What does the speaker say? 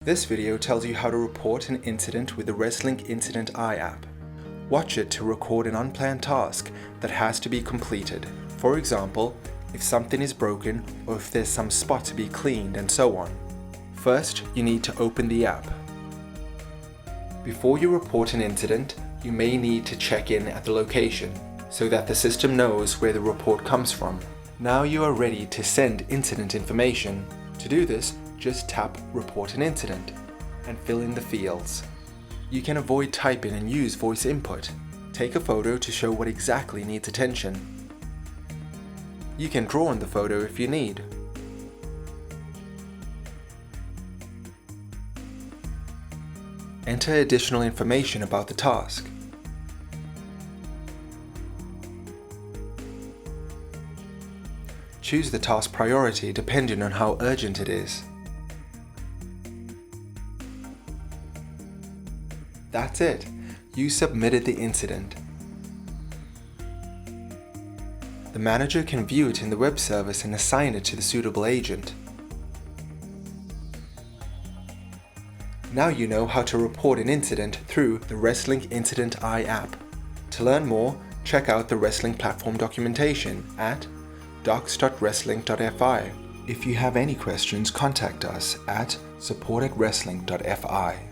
This video tells you how to report an incident with the Wrestlink Incident Eye app. Watch it to record an unplanned task that has to be completed. For example, if something is broken or if there's some spot to be cleaned and so on. First, you need to open the app. Before you report an incident, you may need to check in at the location so that the system knows where the report comes from. Now you are ready to send incident information. To do this, just tap Report an Incident and fill in the fields. You can avoid typing and use voice input. Take a photo to show what exactly needs attention. You can draw on the photo if you need. Enter additional information about the task. Choose the task priority depending on how urgent it is. That's it. You submitted the incident. The manager can view it in the web service and assign it to the suitable agent. Now you know how to report an incident through the Wrestlink Incident Eye app. To learn more, check out the Wrestlink platform documentation at docs.wrestlink.fi. If you have any questions, contact us at support@wrestlink.fi.